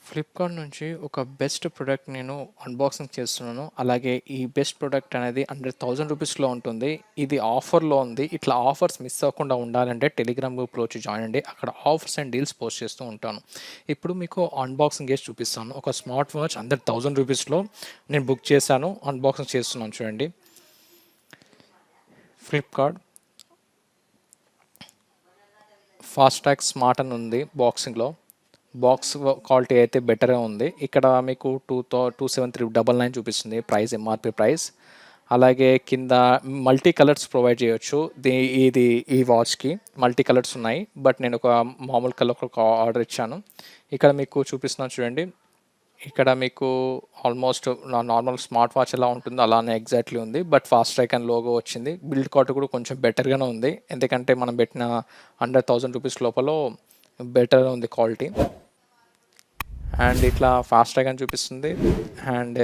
Flipkart నుంచి ఒక best product నేను అన్బాక్సింగ్ చేస్తున్నాను. అలాగే ఈ బెస్ట్ ప్రొడక్ట్ అనేది అండర్ రూ. 1000 ఉంటుంది. ఇది ఆఫర్‌లో ఉంది. ఇట్లా ఆఫర్స్ మిస్ అవ్వకుండా ఉండాలంటే టెలిగ్రామ్ గ్రూప్‌లో వచ్చి జాయిన్ అవ్వండి. అక్కడ ఆఫర్స్ అండ్ డీల్స్ పోస్ట్ చేస్తూ ఉంటాను. ఇప్పుడు మీకు అన్బాక్సింగ్ చేసి చూపిస్తాను. ఒక స్మార్ట్ వాచ్ అండర్ రూ. 1000 నేను బుక్ చేశాను. అన్బాక్సింగ్ చేస్తున్నాను చూడండి. ఫ్లిప్‌కార్ట్ ఫాస్ట్ ట్రాక్ స్మార్ట్ అని ఉంది బాక్సింగ్‌లో. బాక్స్ క్వాలిటీ అయితే బెటరే ఉంది. ఇక్కడ మీకు 27399 చూపిస్తుంది ప్రైస్, ఎంఆర్‌పీ ప్రైస్. అలాగే కింద మల్టీ కలర్స్ ప్రొవైడ్ చేయొచ్చు. ఇది ఈ వాచ్‌కి మల్టీ కలర్స్ ఉన్నాయి. బట్ నేను ఒక మామూలు కలర్ ఒక ఆర్డర్ ఇచ్చాను. ఇక్కడ మీకు చూపిస్తున్నాను చూడండి. ఇక్కడ మీకు ఆల్మోస్ట్ నార్మల్ స్మార్ట్ వాచ్ ఎలా ఉంటుందో అలానే ఎగ్జాక్ట్లీ ఉంది. బట్ ఫాస్ట్ ట్రాక్ అని లోగో వచ్చింది. బిల్డ్ క్వాలిటీ కూడా కొంచెం బెటర్‌గానే ఉంది. ఎందుకంటే మనం పెట్టిన అండర్ రూ. 1000 లోపల బెటర్ ఉంది క్వాలిటీ. అండ్ ఇట్లా ఫాస్ట్ ట్రాక్ అని చూపిస్తుంది. అండ్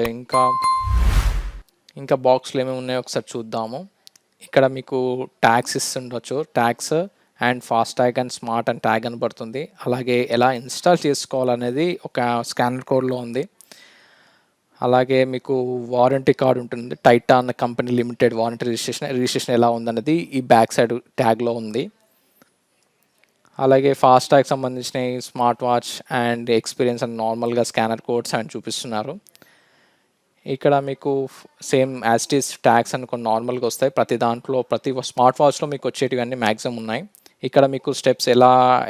ఇంకా బాక్స్లో ఏమేమి ఉన్నాయో ఒకసారి చూద్దాము. ఇక్కడ మీకు ట్యాగ్స్ ఇస్తుండొచ్చు. Tags and fast tag and smart and tag అని పడుతుంది. అలాగే ఎలా ఇన్స్టాల్ చేసుకోవాలనేది ఒక స్కానర్ కోడ్లో ఉంది. అలాగే మీకు వారంటీ కార్డ్ ఉంటుంది. Titan company limited warranty registration ఎలా ఉందనేది ఈ బ్యాక్ సైడ్ ట్యాగ్లో ఉంది. అలాగే ఫాస్ట్ ట్యాగ్ సంబంధించిన smart watch and experience and నార్మల్గా స్కానర్ కోడ్స్ అని చూపిస్తున్నారు. ఇక్కడ మీకు same as it is tags అని కొన్ని నార్మల్గా వస్తాయి. ప్రతి స్మార్ట్ వాచ్లో మీకు వచ్చేటివన్నీ మ్యాక్సిమం ఉన్నాయి. ఇక్కడ మీకు స్టెప్స్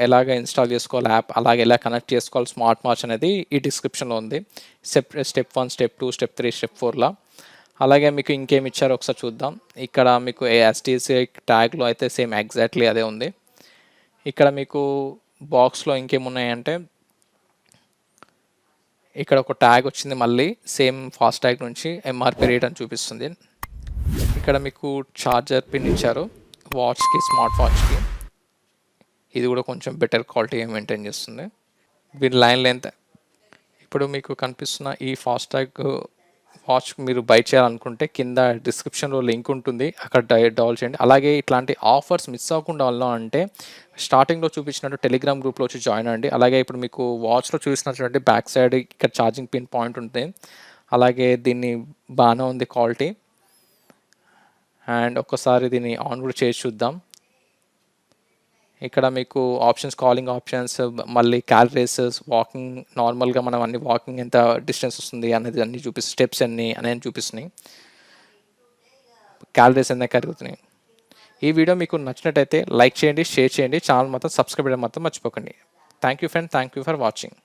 ఎలాగ ఇన్స్టాల్ చేసుకోవాలి యాప్, అలాగే ఎలా కనెక్ట్ చేసుకోవాలి స్మార్ట్ వాచ్ అనేది ఈ డిస్క్రిప్షన్లో ఉంది. స్టెప్ 1, స్టెప్ 2, స్టెప్ 3, స్టెప్ 4లా. అలాగే మీకు ఇంకేమి ఇచ్చారో ఒకసారి చూద్దాం. ఇక్కడ మీకు యాజ్ ఇట్ ఈస్ ట్యాగ్లో అయితే సేమ్ ఎగ్జాక్ట్లీ అదే ఉంది. ఇక్కడ మీకు బాక్స్లో ఇంకేమున్నాయంటే ఇక్కడ ఒక ట్యాగ్ వచ్చింది, మళ్ళీ సేమ్ ఫాస్ట్ ట్యాగ్ నుంచి ఎంఆర్పీ రేట్ అని చూపిస్తుంది. ఇక్కడ మీకు ఛార్జర్ పిన్ ఇచ్చారు వాచ్కి, స్మార్ట్ వాచ్కి. ఇది కూడా కొంచెం బెటర్ క్వాలిటీ మెయింటైన్ చేస్తుంది. దీని లైన్ లెంత్ ఇప్పుడు మీకు కనిపిస్తున్న ఈ ఫాస్ట్ ట్యాగ్ వాచ్ మీరు బై చేయాలనుకుంటే కింద డిస్క్రిప్షన్లో లింక్ ఉంటుంది, అక్కడ డౌన్లోడ్ చేయండి. అలాగే ఇట్లాంటి ఆఫర్స్ మిస్ అవ్వకుండా అంటే స్టార్టింగ్లో చూపించినట్టు టెలిగ్రామ్ గ్రూప్లో వచ్చి జాయిన్ అవ్వండి. అలాగే ఇప్పుడు మీకు వాచ్లో చూసినటువంటి బ్యాక్ సైడ్ ఇక్కడ ఛార్జింగ్ పిన్ పాయింట్ ఉంటుంది. అలాగే దీన్ని బాగానే ఉంది క్వాలిటీ. అండ్ ఒక్కసారి దీన్ని ఆన్ కూడా చేసి చూద్దాం. ఇక్కడ మీకు ఆప్షన్స్, కాలింగ్ ఆప్షన్స్, మళ్ళీ క్యాలరీస్, వాకింగ్, నార్మల్గా మనం అన్ని వాకింగ్ ఎంత డిస్టెన్స్ వస్తుంది అనేది అన్నీ స్టెప్స్ అన్నీ అనేది చూపిస్తున్నాయి. క్యాలరీస్ ఎంత కరుగుతున్నాయి. ఈ వీడియో మీకు నచ్చినట్టయితే లైక్ చేయండి, షేర్ చేయండి, ఛానల్ మాత్రం సబ్స్క్రైబ్ చేయడం మాత్రం మర్చిపోకండి. Thank you friend, thank you for watching.